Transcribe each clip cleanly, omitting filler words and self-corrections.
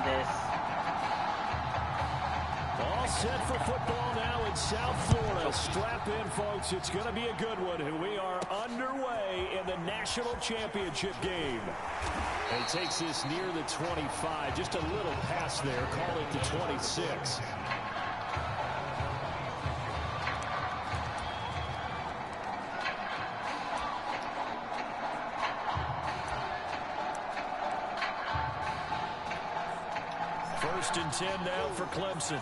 this. All set for football now in South Florida. Strap in, folks. It's going to be a good one. We are underway in the national championship game. And he takes this near the 25. Just a little pass there. Call it the 26. First and 10 now for Clemson.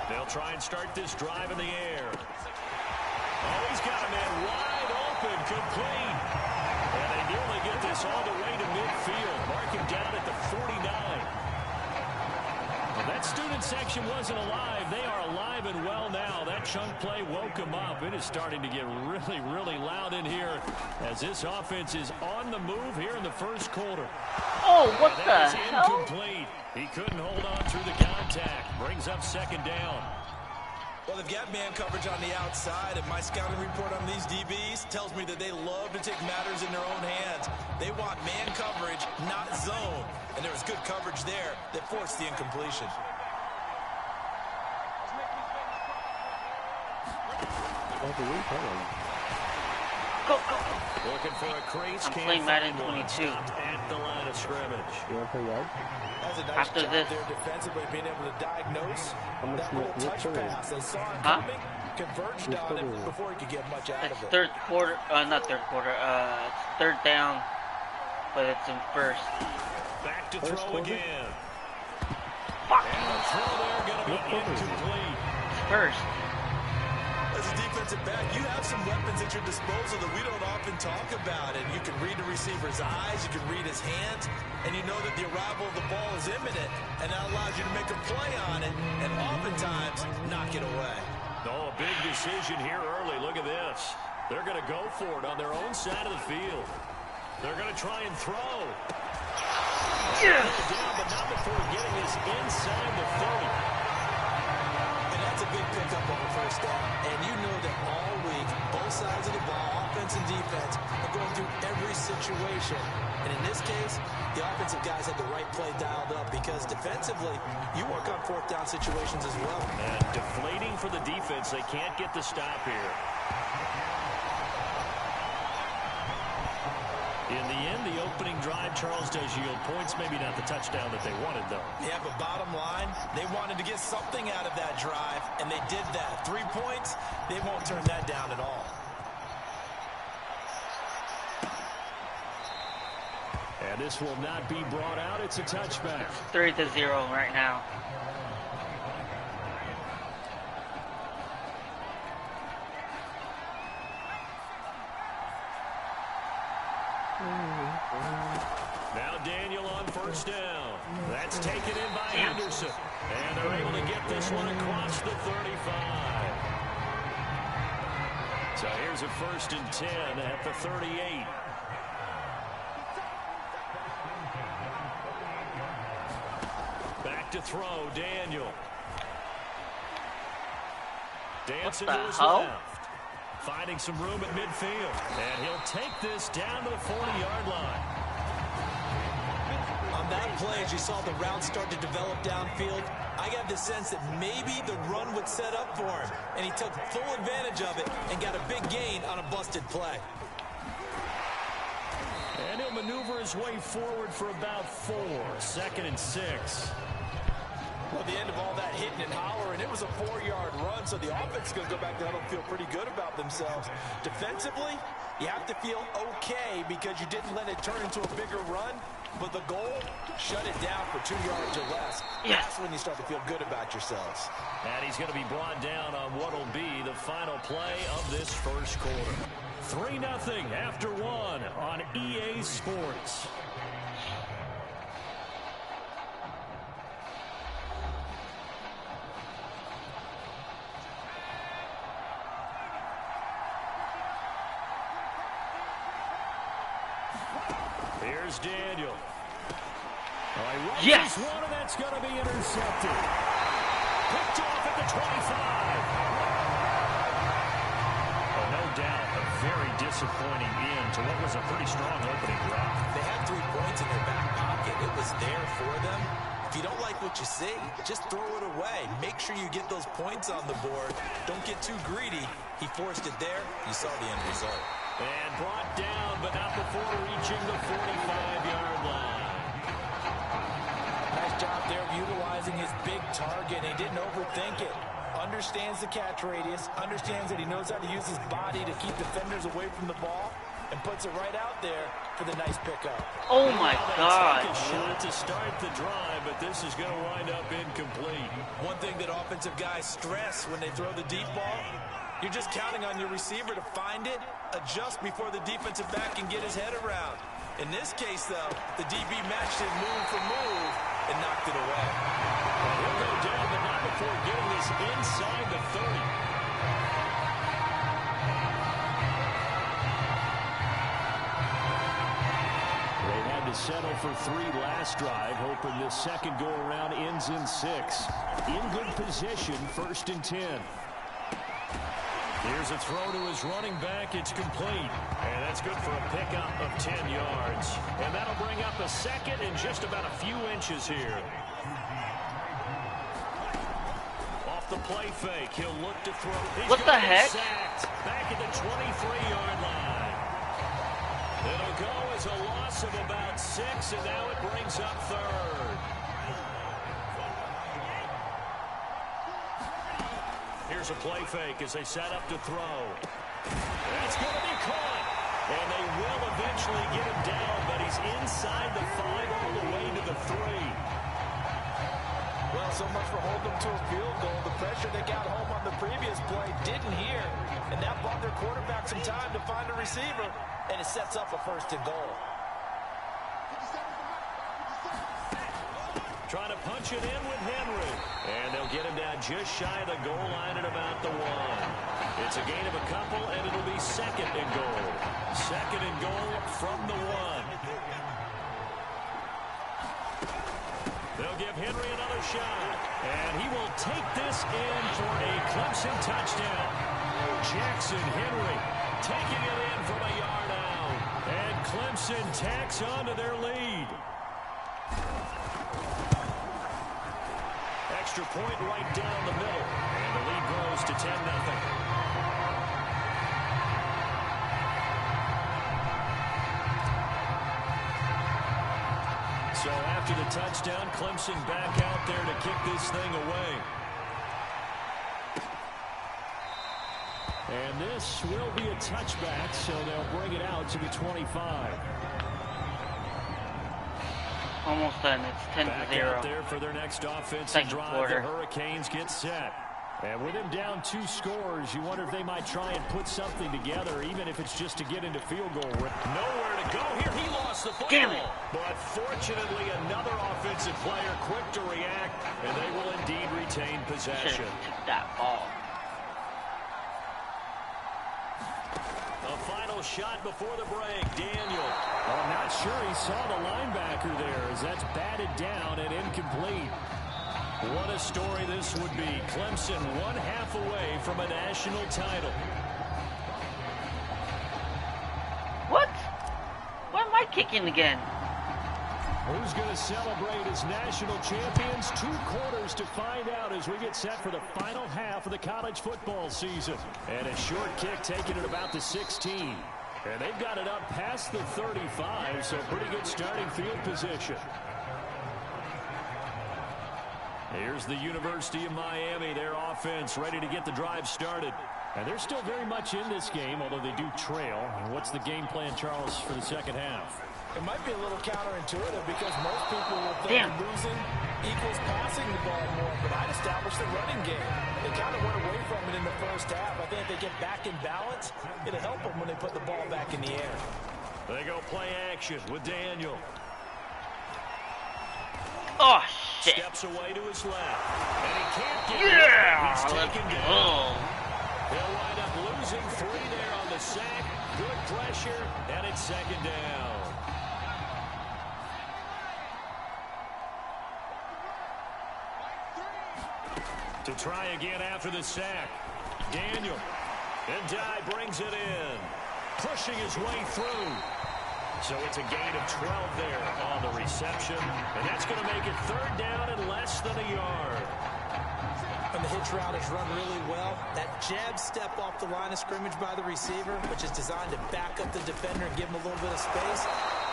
They'll try and start this drive in the air. Oh, he's got a man wide open, complete. And they nearly get this all the way to midfield. Mark him down at the 49. Well, that student section wasn't alive. They are alive and well now. That chunk play woke them up. It is starting to get really, really loud in here as this offense is on the move here in the first quarter. Oh, what the hell? Incomplete. He couldn't hold on through the contact. Brings up second down. Well, they've got man coverage on the outside, and my scouting report on these DBs tells me that they love to take matters in their own hands. They want man coverage, not zone. And there was good coverage there that forced the incompletion. Go, go. Looking for a crease. I'm playing Madden 22. At the line of scrimmage. You want to play yard? That's a nice After job this. there defensively, being able to diagnose that little touch pass. They saw it Huh? coming, converged on it before he could get much out It's of it. third quarter, not third quarter, it's third down, but it's in first. Back to throw again. Fuck. And the throw there going to be incomplete. First. As a defensive back, you have some weapons at your disposal that we don't often talk about. And you can read the receiver's eyes, you can read his hands, and you know that the arrival of the ball is imminent, and that allows you to make a play on it, and oftentimes knock it away. Oh, a big decision here early. Look at this. They're going to go for it on their own side of the field. They're going to try and throw. Yes. Down, but not before getting this inside the 30. And that's a big pickup on the first down. And you know that all week, both sides of the ball, offense and defense, are going through every situation. And in this case, the offensive guys had the right play dialed up because defensively, you work on fourth down situations as well. And deflating for the defense. They can't get the stop here. In the end, the opening drive, Charles, does yield points. Maybe not the touchdown that they wanted, though. Yeah, but bottom line, they wanted to get something out of that drive, and they did that. 3 points, they won't turn that down at all. And this will not be brought out. It's a touchback. 3-0 right now. Now Daniel on first down. That's taken in by Henderson. And they're able to get this one across the 35. So here's a first and 10 at the 38. Back to throw, Daniel. Dancing to his left. Finding some room at midfield. And he'll take this down to the 40-yard line. On that play, as you saw the route start to develop downfield, I got the sense that maybe the run would set up for him. And he took full advantage of it and got a big gain on a busted play. And he'll maneuver his way forward for about 4. 2nd and 6. Well, at the end of all that hitting and hollering, it was a 4-yard run, so the offense is going to go back down and feel pretty good about themselves. Defensively, you have to feel okay because you didn't let it turn into a bigger run, but the goal, shut it down for 2 yards or less. Yes. That's when you start to feel good about yourselves. And he's going to be brought down on what will be the final play of this first quarter. 3-0 after 1 on EA Sports. Here's Daniel. Yes! One, and that's going to be intercepted. Picked off at the 25. Oh, no doubt a very disappointing end to what was a pretty strong opening drive. They had 3 points in their back pocket. It was there for them. If you don't like what you see, just throw it away. Make sure you get those points on the board. Don't get too greedy. He forced it there. You saw the end result. And brought down, but not before reaching the 45-yard line. Nice job there of utilizing his big target. He didn't overthink it. Understands the catch radius. Understands that he knows how to use his body to keep defenders away from the ball. And puts it right out there for the nice pickup. Oh my God. Take a shot to start the drive, but this is going to wind up incomplete. One thing that offensive guys stress when they throw the deep ball, you're just counting on your receiver to find it, adjust before the defensive back can get his head around. In this case, though, the DB matched his move for move and knocked it away. He'll go down, but not before getting this inside the 30. To settle for 3 last drive, hoping this second go-around ends in 6. In good position, 1st and 10. Here's a throw to his running back. It's complete. And that's good for a pickup of 10 yards. And that'll bring up a second and just about a few inches here. Off the play fake, he'll look to throw. What the heck? Sacked. Back at the 23-yard line. It'll go as a loss of about 6, and now it brings up 3rd. Here's a play fake as they set up to throw. That's going to be caught. And they will eventually get him down, but he's inside the 5 all the way to the 3. Well, so much for holding them to a field goal. The pressure they got home on the previous play didn't hear, and that bought their quarterback some time to find a receiver, and it sets up a 1st and goal. Trying to punch it in with Henry. And they'll get him down just shy of the goal line at about the 1. It's a gain of a couple, and it'll be 2nd and goal. 2nd and goal from the 1. They'll give Henry another shot. And he will take this in for a Clemson touchdown. Jackson Henry taking it in from a yard out. And Clemson tacks on to their lead. Extra point right down the middle. And the lead grows to 10-0. So after the touchdown, Clemson back out there to kick this thing away. And this will be a touchback, so they'll bring it out to the 25. Almost done. It's 10-0. Back out there for their next offensive drive. The Hurricanes get set. And with him down 2 scores, you wonder if they might try and put something together, even if it's just to get into field goal range. Nowhere to go here. He lost the football. Damn it. But fortunately, another offensive player quick to react, and they will indeed retain possession. Took that ball. A final shot before the break. Daniel. Well, I'm not sure he saw the linebacker there as that's batted down and incomplete. What a story this would be. Clemson 1/2 away from a national title. What? Why am I kicking again? Who's going to celebrate as national champions? 2 quarters to find out as we get set for the final half of the college football season. And a short kick taken at about the 16. And they've got it up past the 35, so pretty good starting field position. Here's the University of Miami, their offense ready to get the drive started. And they're still very much in this game, although they do trail. And what's the game plan, Charles, for the second half? It might be a little counterintuitive because most people will think losing equals passing the ball more, but I'd establish the running game. They kind of went away from it in the first half. I think if they get back in balance, it'll help them when they put the ball back in the air. They go play action with Daniel. Oh, shit. Steps away to his left. And he can't get it. He's taken down. He'll wind up losing 3 there on the sack. Good pressure, and it's 2nd down. To try again after the sack. Daniel. And Dye brings it in, pushing his way through. So it's a gain of 12 there on the reception. And that's going to make it 3rd down and less than a yard. And the hitch route is run really well. That jab step off the line of scrimmage by the receiver, which is designed to back up the defender and give him a little bit of space.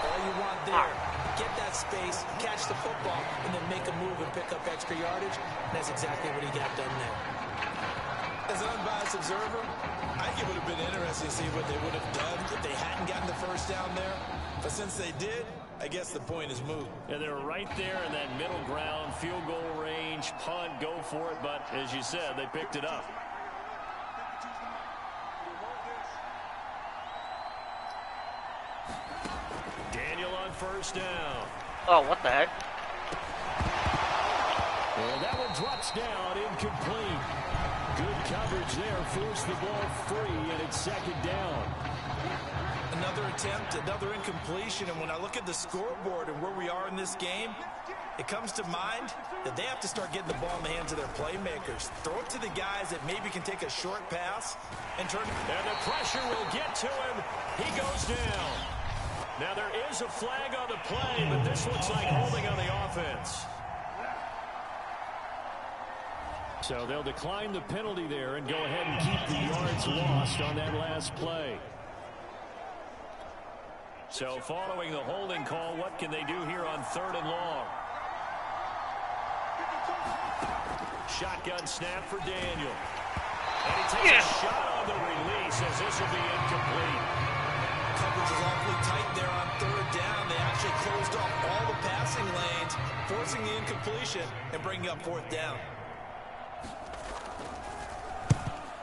All you want there, get that space, catch the football, and then make a move and pick up extra yardage. And that's exactly what he got done there. As an unbiased observer, I think it would have been interesting to see what they would have done if they hadn't gotten the first down there. But since they did, I guess the point is moot. Yeah, they're right there in that middle ground, field goal range, punt, go for it. But as you said, they picked it up. Daniel on 1st down. Oh, what the heck? Well, that one drops down, incomplete. Good coverage there, forced the ball free, and it's 2nd down. Another attempt, another incompletion, and when I look at the scoreboard and where we are in this game, it comes to mind that they have to start getting the ball in the hands of their playmakers. Throw it to the guys that maybe can take a short pass and turn. And the pressure will get to him. He goes down. Now there is a flag on the play, but this looks like holding on the offense. So they'll decline the penalty there and go ahead and keep the yards lost on that last play. So following the holding call, what can they do here on 3rd and long? Shotgun snap for Daniel. And he takes a shot on the release as this will be incomplete. Coverage is awfully tight there on 3rd down. They actually closed off all the passing lanes, forcing the incompletion and bringing up 4th down.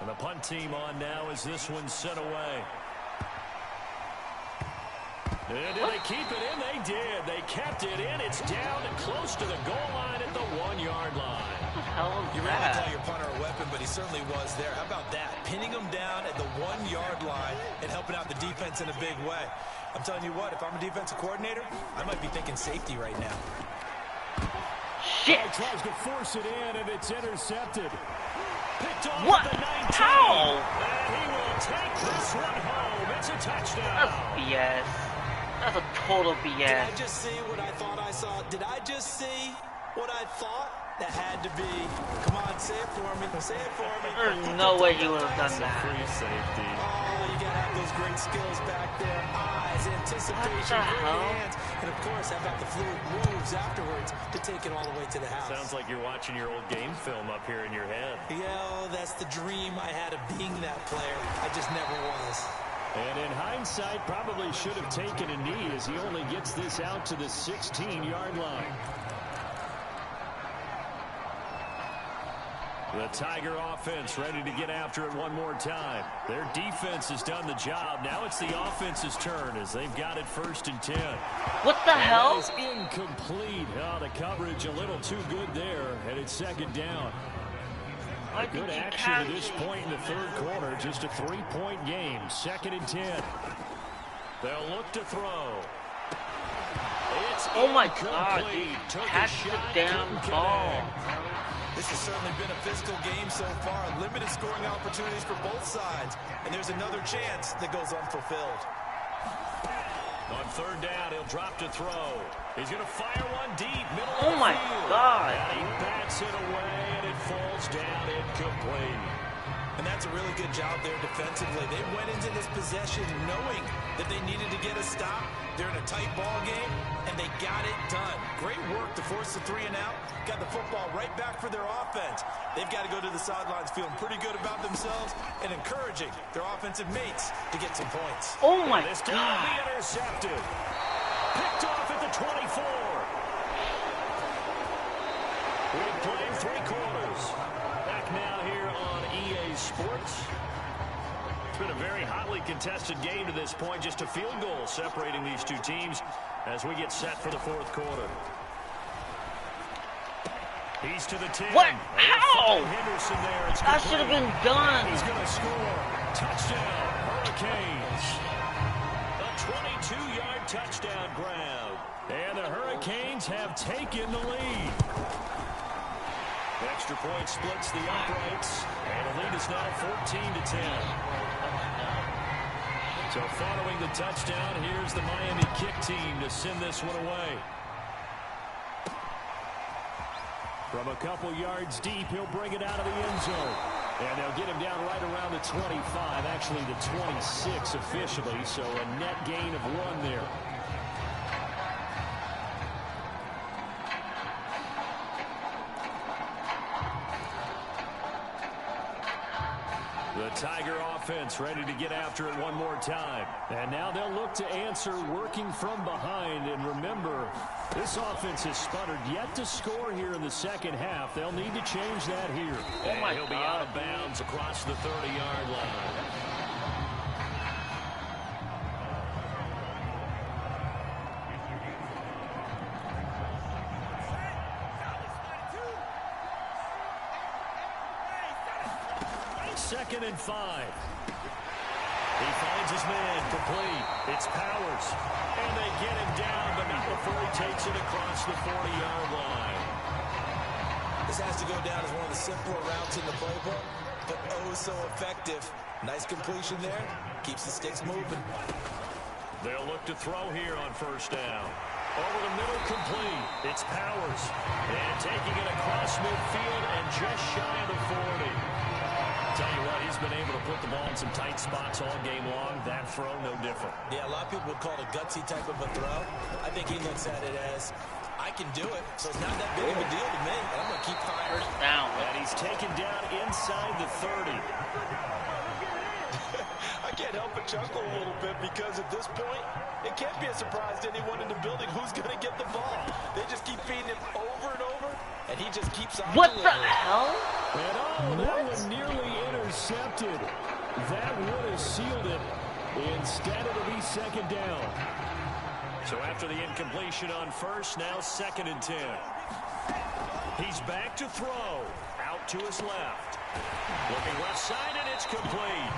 And the punt team on now as this one's sent away. And did they keep it in? They did. They kept it in. It's down and close to the goal line at the 1-yard line. What the hell is You that? really call your punter a weapon, but he certainly was there. How about that? Pinning him down at the 1-yard line and helping out the defense in a big way. I'm telling you what, if I'm a defensive coordinator, I might be thinking safety right now. Shit! He tries to force it in, and it's intercepted. Picked off What? at the 19. How? And he will take this one home. It's a touchdown. That's BS. That's a total Did BS. I just see what I thought I saw? Did I just see what I thought? That had to be. Come on, say it for me. Say it for me. There's no way he would have done that. Free safety. Oh, you gotta have those great skills back there. Eyes, anticipation, What the great hell? hands. And of course, how about the fluid moves afterwards to take it all the way to the house. Sounds like you're watching your old game film up here in your head. Yeah, oh, that's the dream I had of being that player. I just never was. And in hindsight, probably should have taken a knee as he only gets this out to the 16-yard line. The Tiger offense ready to get after it one more time. Their defense has done the job. Now it's the offense's turn as they've got it 1st and 10. What the hell? That is incomplete. Oh, the coverage a little too good there, and it's 2nd down. Why did Good you action catch to this it? point in the 3rd quarter. Just a 3-point game. 2nd and 10. They'll look to throw. It's Oh my god, incomplete. dude. Took a Catch the shot, damn couldn't ball. connect. This has certainly been a physical game so far. Limited scoring opportunities for both sides. And there's another chance that goes unfulfilled. On 3rd down, he'll drop to throw. He's going to fire one deep, middle Oh of the my field. God. And he bats it away, and it falls down incomplete. And that's a really good job there defensively. They went into this possession knowing that they needed to get a stop. They're in a tight ball game, and they got it done. Great work to force the 3 and out. Got the football right back for their offense. They've got to go to the sidelines feeling pretty good about themselves and encouraging their offensive mates to get some points. Oh my This time will be god. intercepted. Picked off at the 24. We've played 3 quarters. Back now here on EA Sports. It's been a very hotly contested game to this point. Just a field goal separating these two teams as we get set for the 4th quarter. He's to the 10. What? How? Henderson there. It's That should have complete. been done. He's going to score. Touchdown, Hurricanes. A 22-yard touchdown grab. And the Hurricanes have taken the lead. Extra point splits the uprights, and the lead is now 14-10. So following the touchdown, here's the Miami kick team to send this one away. From a couple yards deep, he'll bring it out of the end zone. And they'll get him down right around the 25, actually the 26 officially, so a net gain of 1 there. The Tiger offense ready to get after it one more time. And now they'll look to answer working from behind. And remember, this offense has sputtered yet to score here in the second half. They'll need to change that here. Oh my and he'll be out of bounds across the 30-yard line. Second and 5. He finds his man complete. It's Powers. And they get him down, but not before he takes it across the 40-yard line. This has to go down as one of the simpler routes in the playbook, but oh so effective. Nice completion there. Keeps the sticks moving. They'll look to throw here on first down. Over the middle, complete. It's Powers. And taking it across midfield and just shy of the 40. Tell you what, he's been able to put the ball in some tight spots all game long. That throw, no different. Yeah, a lot of people would call it a gutsy type of a throw. I think he looks at it as, I can do it, so it's not that big of a deal to me. And I'm going to keep firing. First down. And he's taken down inside the 30. I can't help but chuckle a little bit because at this point, it can't be a surprise to anyone in the building who's going to get the ball. They just keep feeding him over and over, and he just keeps on What delivering. the hell? And oh, that was nearly intercepted. That would have sealed it. Instead, it'll be second down. So after the incompletion on first, now second and 10. He's back to throw. Out to his left. Looking left side, and it's complete.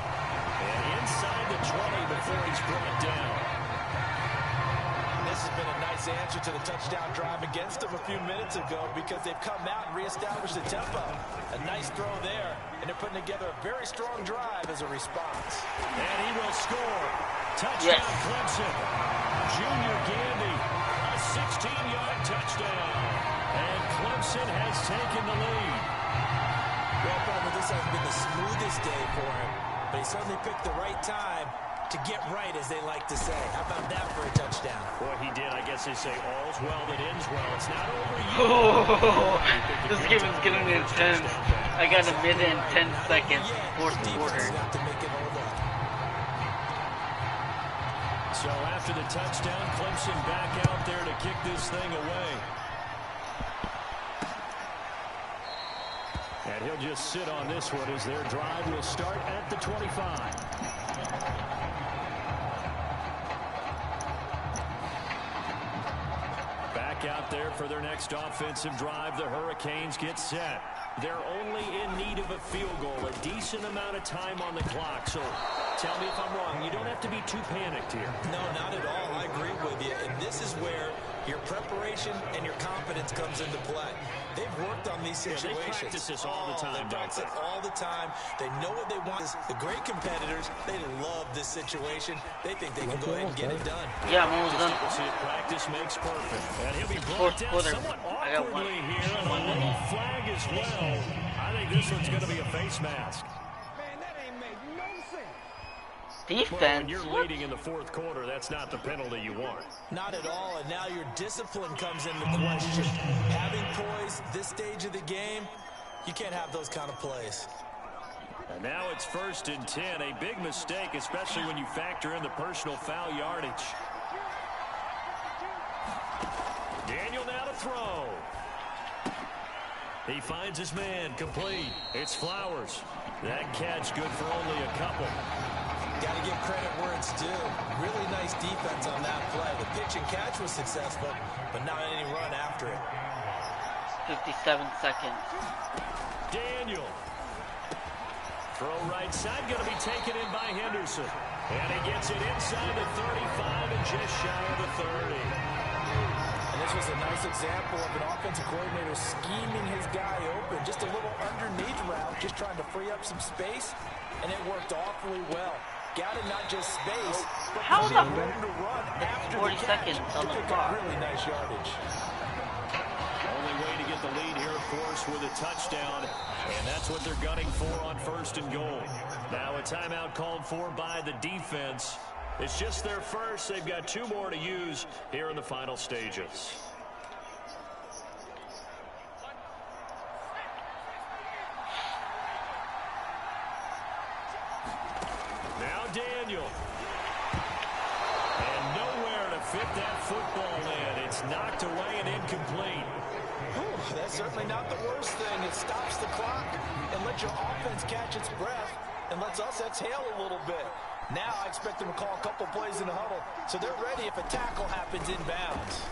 And inside the 20 before he's brought down. This has been a nice answer to the touchdown drive against them a few minutes ago because they've come out and reestablished the tempo. A nice throw there, and they're putting together a very strong drive as a response. And he will score. Touchdown, Yes. Clemson. Junior Gandy, a 16-yard touchdown. And Clemson has taken the lead. Well, probably this hasn't been the smoothest day for him, but he certainly picked the right time to get right, as they like to say. How about that for a touchdown? Boy, he did. I guess they say all's well that ends well. It's not over yet. Oh, this game is getting intense. I got a minute and 10 seconds, fourth quarter. So after the touchdown, Clemson back out there to kick this thing away. And he'll just sit on this one as their drive will start at the 25. Back out there for their next offensive drive. The Hurricanes get set. They're only in need of a field goal, a decent amount of time on the clock. So tell me if I'm wrong. You don't have to be too panicked here. No, not at all. I agree with you. And this is where your preparation and your confidence comes into play. They've worked on these situations. They practice this all the time. They practice it all the time. They know what they want. The great competitors, they love this situation. They think they can go ahead and get it done. Yeah, I'm almost done. See if practice makes perfect. And he'll be Fourth brought down quarter. somewhat I got one. awkwardly here. And a late flag as well. I think this one's going to be a face mask. Well, when Defense. you're leading in the fourth quarter, that's not the penalty you want. Not at all, and now your discipline comes into question. Having poise this stage of the game, you can't have those kind of plays. And now it's 1st and 10. A big mistake, especially when you factor in the personal foul yardage. Daniel now to throw. He finds his man, complete. It's Flowers. That catch good for only a couple. Got to give credit where it's due. Really nice defense on that play. The pitch and catch was successful, but not any run after it. 57 seconds. Daniel. Throw right side, going to be taken in by Henderson. And he gets it inside the 35 and just shy of the 30. And this was a nice example of an offensive coordinator scheming his guy open. Just a little underneath route, just trying to free up some space, and it worked awfully well. Got it, not just space, but How the room to run after 40 the catch seconds to on the pick clock. up really nice yardage. Only way to get the lead here, of course, with a touchdown. And that's what they're gunning for on 1st and goal. Now a timeout called for by the defense. It's just their first. They've got 2 more to use here in the final stages. Now Daniel. And nowhere to fit that football in. It's knocked away and incomplete. Whew, that's certainly not the worst thing. It stops the clock and lets your offense catch its breath and lets us exhale a little bit. Now I expect them to call a couple plays in the huddle, so they're ready if a tackle happens inbounds.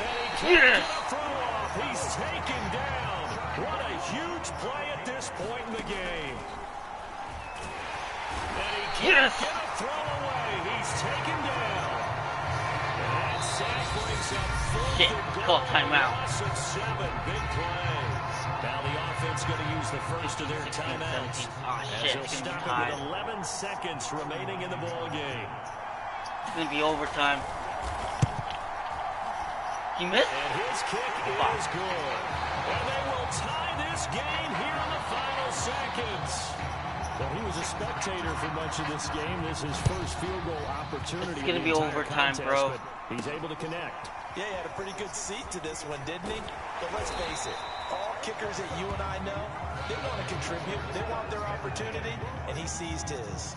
And he can't get a throw off. He's taken down. What a huge play at this point in the game. And he can't get a throw away. He's taken down. And that sack brings up 4th and goal. Call timeout. Loss of 7. Big play. Now the offense going to use the first of their 16, timeouts. 17. Oh, As shit. they'll It's going to stop be it tied. with 11 seconds remaining in the ball game. It's going to be overtime. He missed? And his kick is good. And they will tie this game here in the final seconds. Well, he was a spectator for much of this game. This is his first field goal opportunity. It's gonna be overtime, bro. He's able to connect. Yeah, he had a pretty good seat to this one, didn't he? But let's face it, all kickers that you and I know, they want to contribute. They want their opportunity, and he seized his.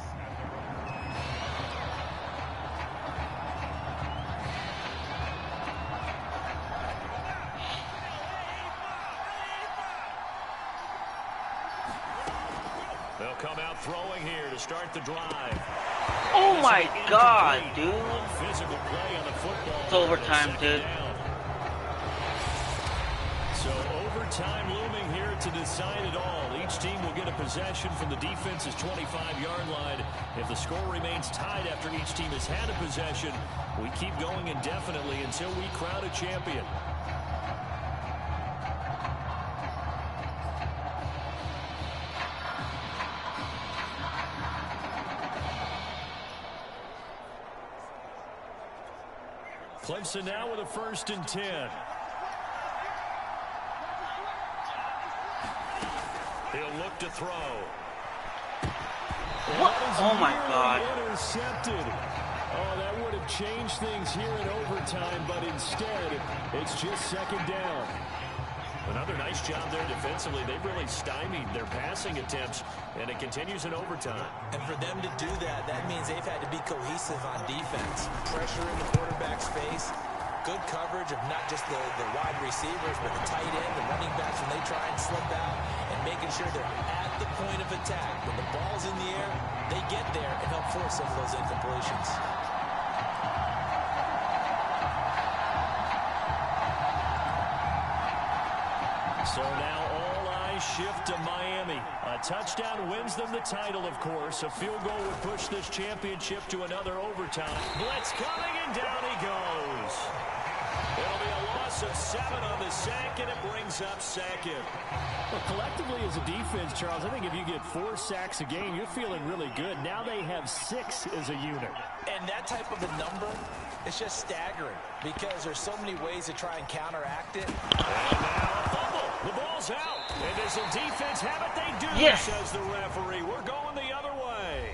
They'll come out throwing here to start the drive. Oh my god, dude. Physical play on the football. It's overtime, dude. So overtime looming here to decide it all. Each team will get a possession from the defense's 25-yard line. If the score remains tied after each team has had a possession, we keep going indefinitely until we crown a champion. Clemson now with a 1st and 10. He'll look to throw. What? Oh my god. Intercepted. Oh, that would have changed things here in overtime, but instead, it's just 2nd down. Another nice job there defensively. They've really stymied their passing attempts, and it continues in overtime. And for them to do that, that means they've had to be cohesive on defense. Pressure in the quarterback's face, good coverage of not just the wide receivers, but the tight end, the running backs when they try and slip out, and making sure they're at the point of attack. When the ball's in the air, they get there and help force some of those incompletions. So now all eyes shift to Miami. A touchdown wins them the title, of course. A field goal would push this championship to another overtime. Blitz coming, and down he goes. It'll be a loss of 7 on the sack, and it brings up 2nd. Well, collectively as a defense, Charles, I think if you get 4 sacks a game, you're feeling really good. Now they have 6 as a unit. And that type of a number, it's just staggering because there's so many ways to try and counteract it. And now a fumble. The ball's out. And does the defense have it? They do, Yes. says the referee. We're going the other way.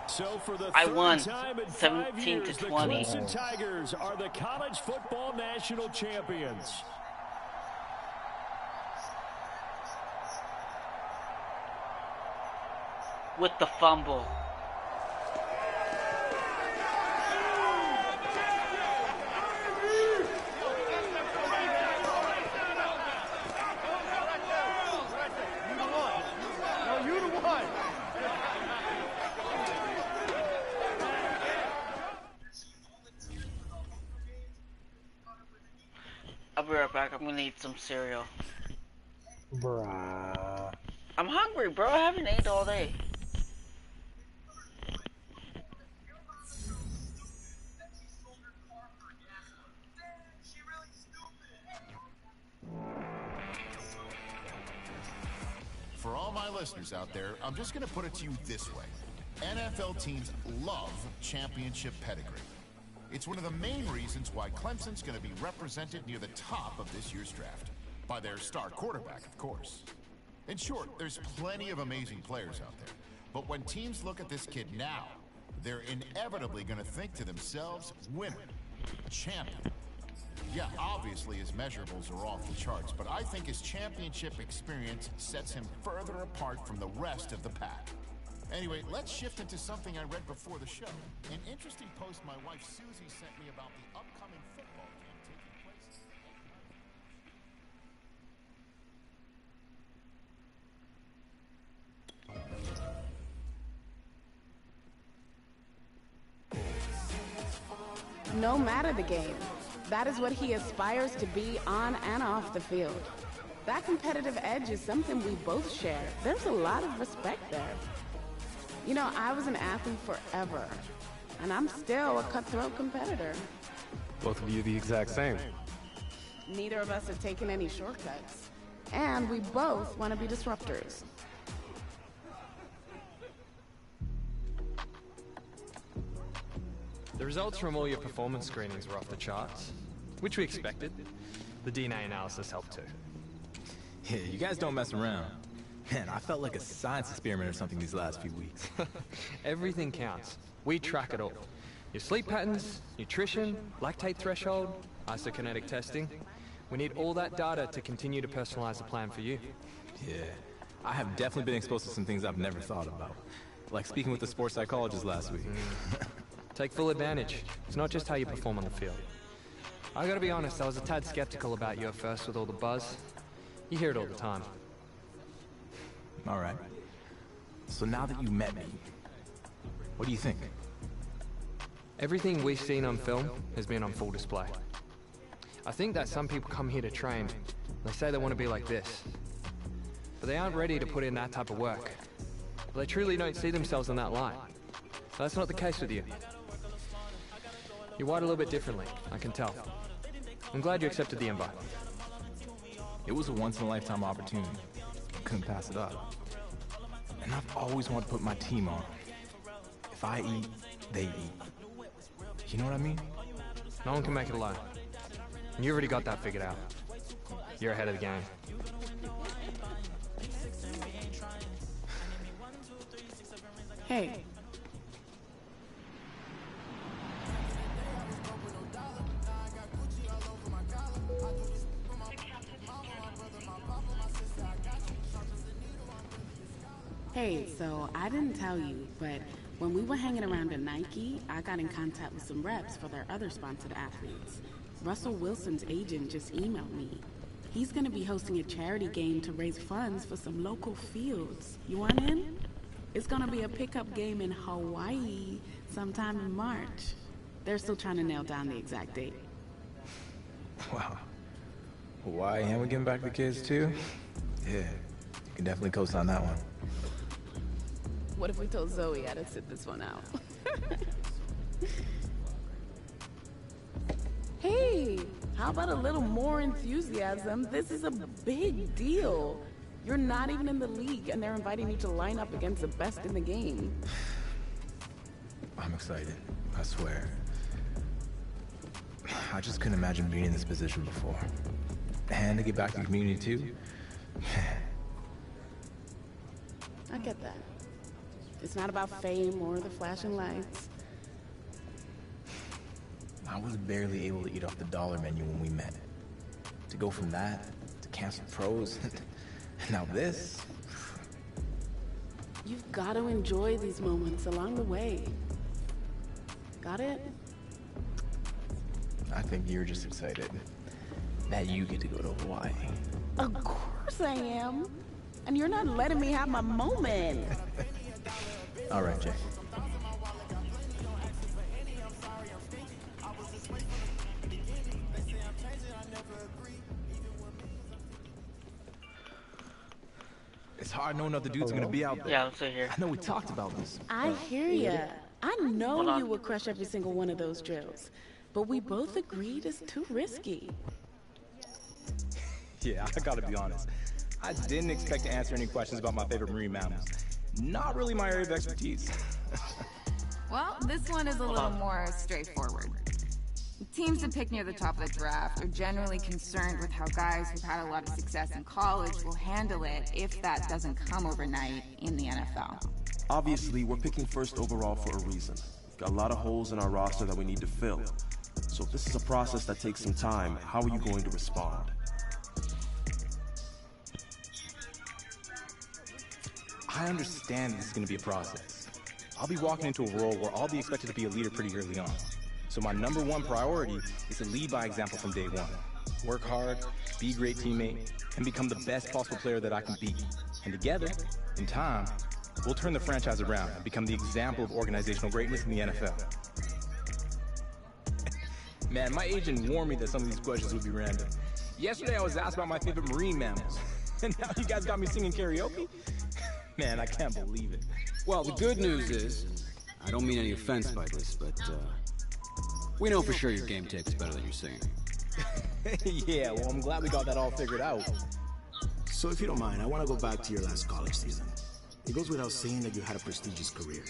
So for the I third won time in 17 5 to years, the 20. Clemson Tigers are the college football national champions. With the fumble. I'll be right back. I'm gonna eat some cereal. Bruh. I'm hungry, bro. I haven't ate all day. my listeners out there, I'm just going to put it to you this way. NFL teams love championship pedigree. It's one of the main reasons why Clemson's going to be represented near the top of this year's draft. By their star quarterback, of course. In short, there's plenty of amazing players out there. But when teams look at this kid now, they're inevitably going to think to themselves, winner, champion. Yeah, obviously his measurables are off the charts, but I think his championship experience sets him further apart from the rest of the pack. Anyway, let's shift into something I read before the show. An interesting post my wife Susie sent me about the upcoming football camp taking place. No matter the game, that is what he aspires to be on and off the field. That competitive edge is something we both share. There's a lot of respect there. You know, I was an athlete forever, and I'm still a cutthroat competitor. Both of you the exact same. Neither of us have taken any shortcuts, and we both want to be disruptors. The results from all your performance screenings were off the charts, which we expected. The DNA analysis helped too. Yeah, you guys don't mess around. Man, I felt like a science experiment or something these last few weeks. Everything counts. We track it all. Your sleep patterns, nutrition, lactate threshold, isokinetic testing. We need all that data to continue to personalize the plan for you. Yeah, I have definitely been exposed to some things I've never thought about. Like speaking with the sports psychologist last week. Take full advantage. It's not just how you perform on the field. I gotta be honest, I was a tad skeptical about you at first with all the buzz. You hear it all the time. All right. So now that you met me, what do you think? Everything we've seen on film has been on full display. I think that some people come here to train. They say they want to be like this. But they aren't ready to put in that type of work. They truly don't see themselves in that light. That's not the case with you. You're wired a little bit differently, I can tell. I'm glad you accepted the invite. It was a once-in-a-lifetime opportunity. Couldn't pass it up. And I've always wanted to put my team on. If I eat, they eat. You know what I mean? No one can make it alone. And you already got that figured out. You're ahead of the game. Hey. Hey, so I didn't tell you, but when we were hanging around at Nike, I got in contact with some reps for their other sponsored athletes. Russell Wilson's agent just emailed me. He's gonna be hosting a charity game to raise funds for some local fields. You want in? It's gonna be a pickup game in Hawaii sometime in March. They're still trying to nail down the exact date. Wow. Hawaii, and we giving back the kids too? Yeah, you can definitely co-sign that one. What if we told Zoe how to sit this one out? Hey, how about a little more enthusiasm? This is a big deal. You're not even in the league, and they're inviting you to line up against the best in the game. I'm excited, I swear. I just couldn't imagine being in this position before. And to get back to the community too. I get that. It's not about fame or the flashing lights. I was barely able to eat off the dollar menu when we met. To go from that to canceled pros, and now this. You've got to enjoy these moments along the way. Got it? I think you're just excited that you get to go to Hawaii. Of course I am. And you're not letting me have my moment. All right, Jay. It's hard knowing other dudes are gonna be out there. Yeah, I'm still here. I know we talked about this. I hear ya. I know you would crush every single one of those drills. But we both agreed it's too risky. Yeah, I gotta be honest. I didn't expect to answer any questions about my favorite marine mammals. Not really my area of expertise. Well, this one is a little more straightforward. Teams that pick near the top of the draft are generally concerned with how guys who've had a lot of success in college will handle it if that doesn't come overnight in the NFL. Obviously, we're picking first overall for a reason. We've got a lot of holes in our roster that we need to fill. So if this is a process that takes some time, how are you going to respond? I understand this is going to be a process. I'll be walking into a role where I'll be expected to be a leader pretty early on. So my number one priority is to lead by example from day one. Work hard, be a great teammate, and become the best possible player that I can be. And together, in time, we'll turn the franchise around and become the example of organizational greatness in the NFL. Man, my agent warned me that some of these questions would be random. Yesterday I was asked about my favorite marine mammals. And now you guys got me singing karaoke? Man, I can't believe it. Well, the good news is, I don't mean any offense by this, but we know for sure your game tape is better than your singing. Yeah, well, I'm glad we got that all figured out. So if you don't mind, I want to go back to your last college season. It goes without saying that you had a prestigious career.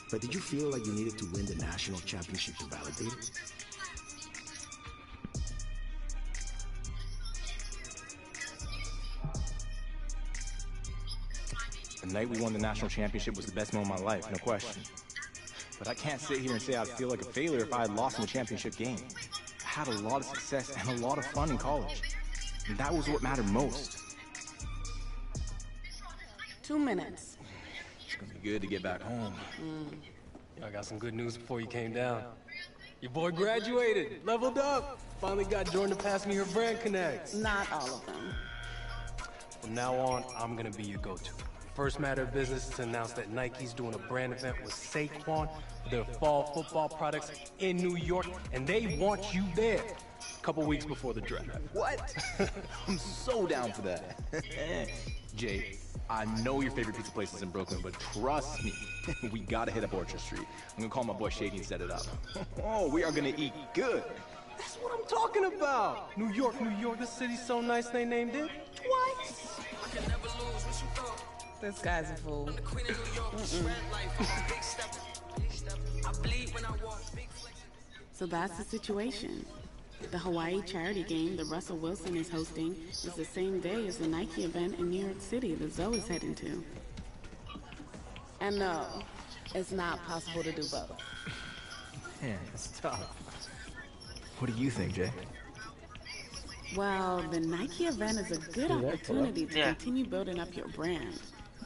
But did you feel like you needed to win the national championship to validate it? The night we won the national championship was the best moment of my life, no question. But I can't sit here and say I'd feel like a failure if I had lost in the championship game. I had a lot of success and a lot of fun in college. And that was what mattered most. 2 minutes. It's gonna be good to get back home. I got some good news before you came down. Your boy graduated, leveled up. Finally got Jordan to pass me her brand connects. Not all of them. From now on, I'm gonna be your go-to. First matter of business is to announce that Nike's doing a brand event with Saquon for their fall football products in New York, and they want you there a couple weeks before the draft. What? I'm so down for that. Jay, I know your favorite pizza place is in Brooklyn, but trust me, we gotta hit up Orchard Street. I'm gonna call my boy Shady and set it up. Oh, we are gonna eat good. That's what I'm talking about. New York, this city's so nice they named it twice. This guy's a fool. So that's the situation. The Hawaii charity game that Russell Wilson is hosting is the same day as the Nike event in New York City that Zoe is heading to. And no, it's not possible to do both. Man, it's tough. What do you think, Jay? Well, the Nike event is a good opportunity to continue building up your brand.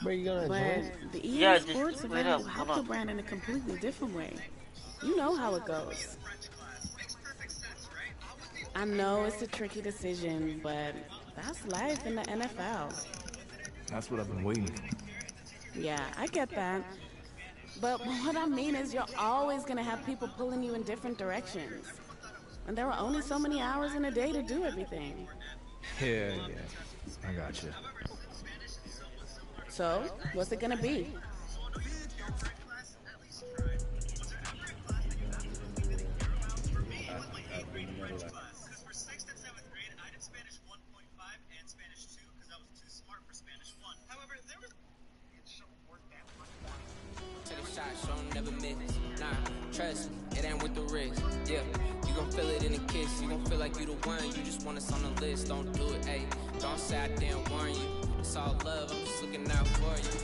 Where you gonna But the EA Sports event will help your brand in a completely different way. You know how it goes. I know it's a tricky decision, but that's life in the NFL. That's what I've been waiting for. Yeah, I get that. But what I mean is you're always going to have people pulling you in different directions. And there are only so many hours in a day to do everything. Yeah, I gotcha. So, what's it going to be? Trust me, it ain't with the risk. Yeah, you gon' feel it in a kiss. You gon' feel like you the one. You just want us on the list. Don't do it, ayy. Don't say I didn't warn you. It's all love. I'm just looking out for you.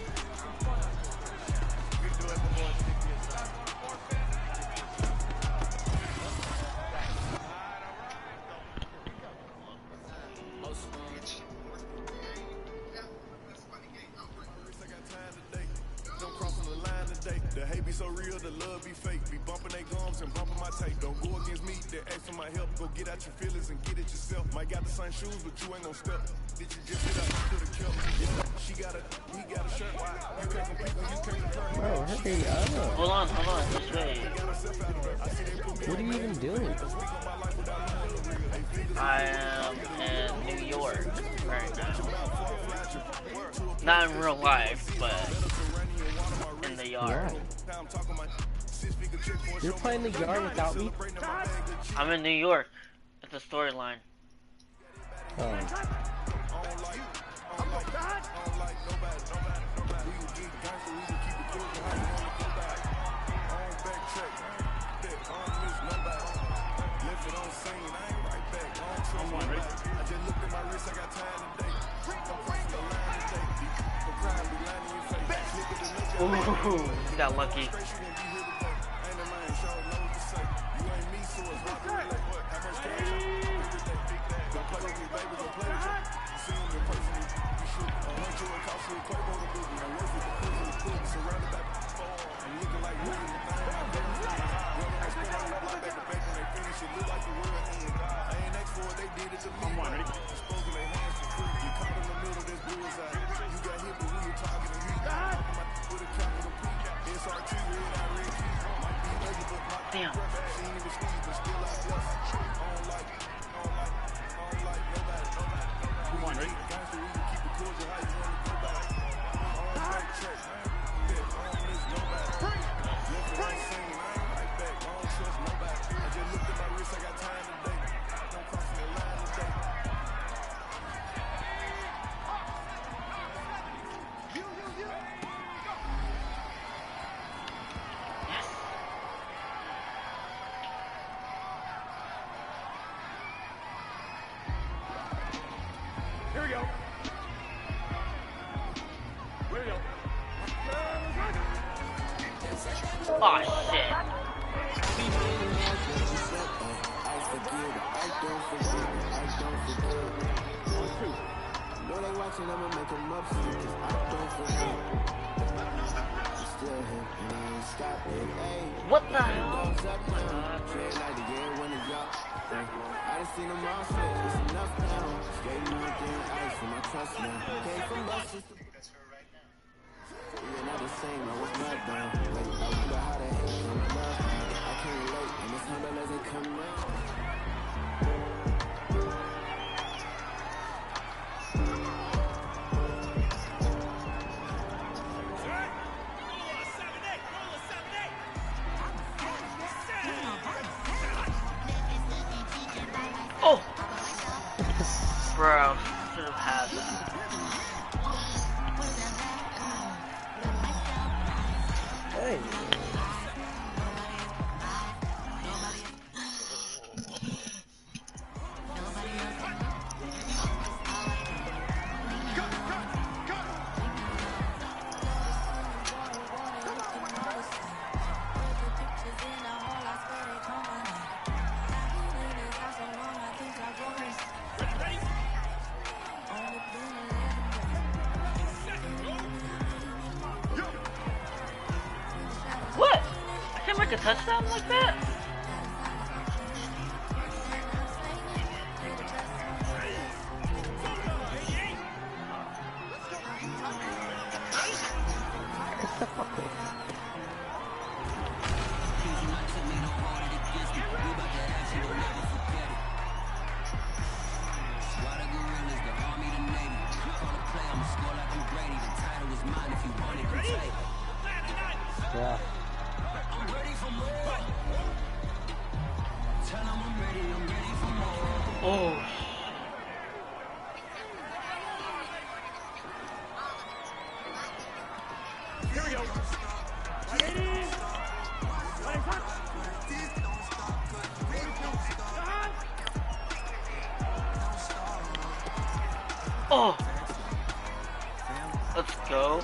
The hate be so real, the love be fake. Be bumping they gums and bumping my tape. Don't go against me, they ask for my help. Go get out your feelings and get it yourself. Might got the same shoes, but you ain't gon' step. Did you just hit up to the kill? She got a, he got a shirt. You can't compete when you can't compare. Bro, hurry up. Hold on, just wait. What are you even doing? I am in New York right now. Not in real life, but in the yard. You're playing the yard without me? I'm in New York. It's a storyline. Oh. Ooh, he got lucky. Damn. Come on, ready? Here we go. Here we go. Oh, shit. What the hell? I done seen them all switch, it's enough now. Skating on thin ice for my trust now. Came from buses. We're not the same, I was not down. Like, I wonder how the hell you come love. I can't relate, and this $100 ain't come down. Oh! Bro, should have had that. Hey. What? I can't make a touchdown like that? Yeah. Oh. Here we go. Oh. Let's go.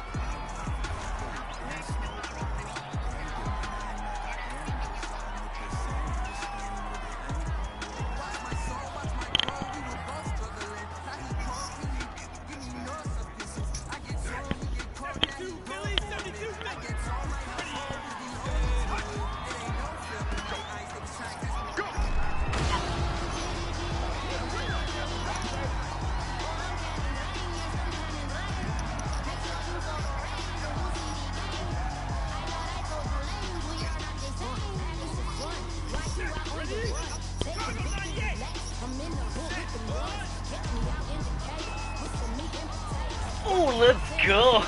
Oh, let's go!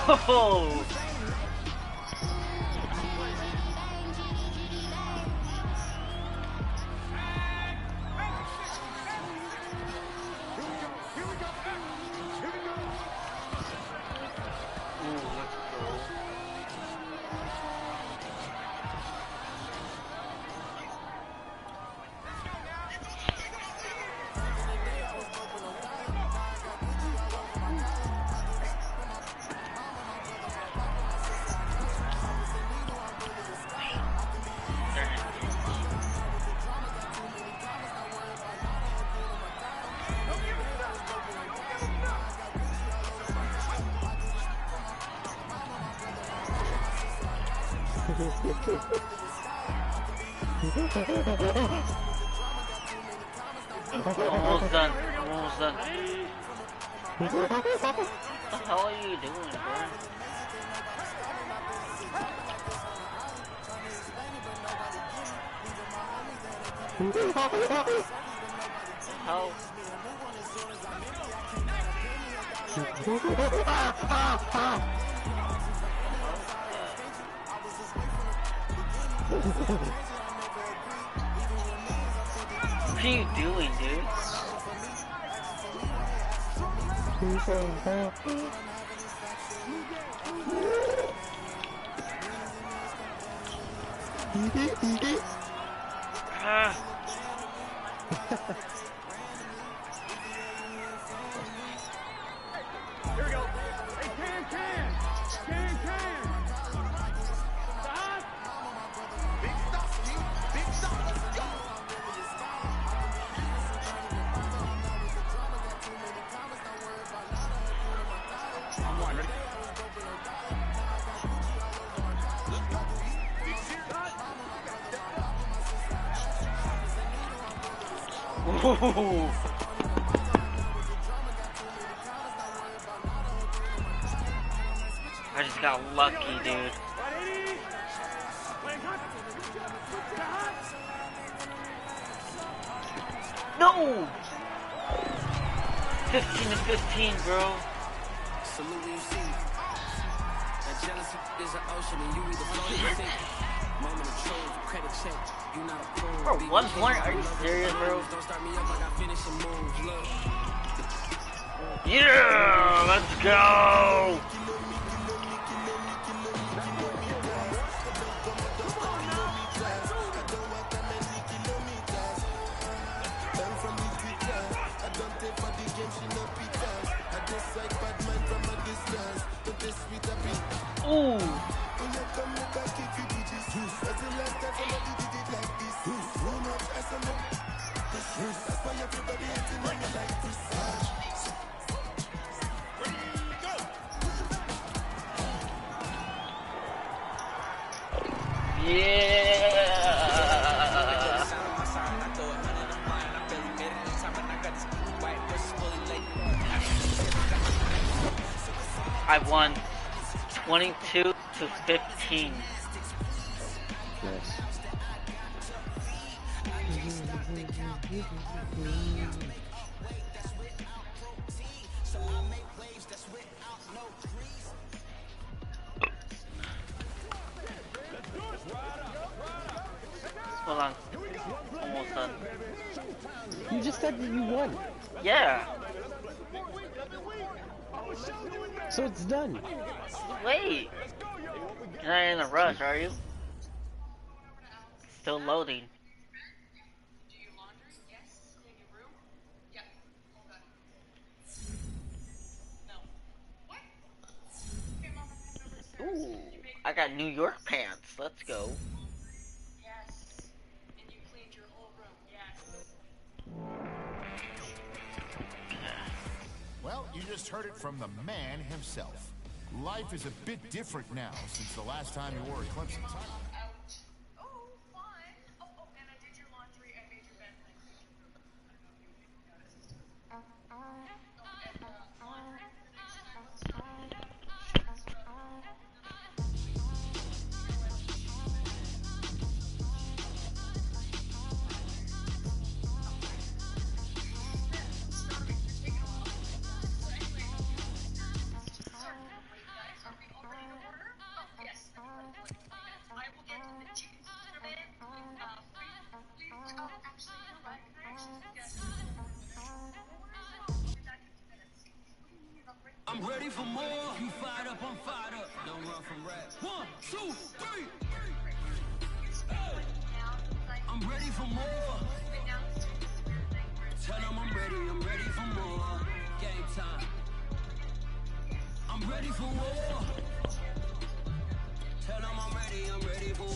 Almost done. Almost done. What the hell are you doing, bro? How? What are you doing, dude? Here we go. Hey, can. Stop. Big stuff, Steve. Big stuff. Let's go. I'm one. Ready? Ooh. I just got lucky, dude. No! 15 to 15, bro. Salute you see. That jealousy is an ocean and you either float or sink. Moment of truth, credit check. You not a fool. Bro, 1 point? Are you serious, bro? Don't start me up like I finishing moves. Look. Yeah, let's go. Ooh. I won 22 to 15. Nice. Hold on. Almost done. You just said that you won. Yeah. So it's done. Wait. You're not in a rush, are you? Still loading. Ooh, I got New York pants. Let's go. Well, you just heard it from the man himself. Life is a bit different now since the last time you wore a Clemson tie. I'm ready for more. You fired up, I'm fired up. Don't run from rap. 1, 2, 3. I'm ready for more. Tell them I'm ready for more. Game time. I'm ready for war. Tell them I'm ready for war.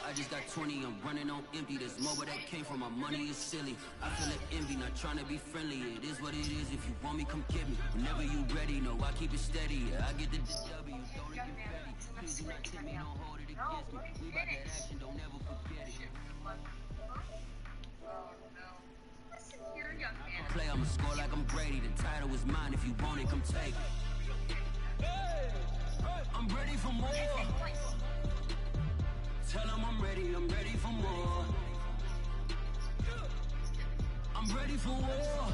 I just got 20, I'm running on empty. There's more where that came from, my money is silly. I feel like envy, not trying to be friendly. It is what it is, if you want me, come get me. Whenever you ready, no, I keep it steady. Yeah, I get the W, don't it get ready. Please do not tell me, don't hold it against me. We about that action, don't ever forget it. Play, I'ma score like I'm Brady. The title is mine, if you want it, come take it. I'm ready for more. Tell them I'm ready for more. I'm ready for war.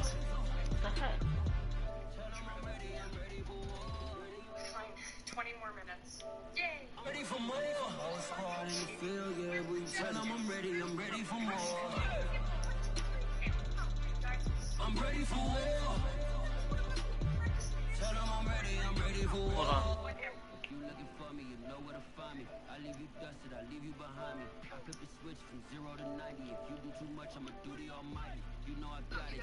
20 more minutes. Yay! I'm ready for more. All squad in the field, yeah, we tell them I'm ready for more. I'm ready for war. Tell them I'm ready for war. If you looking for me, you know where to find me. I leave you dusted, I leave you behind me. I flip the switch from 0 to 90. If you do too much, I'ma do the almighty. You know I got it.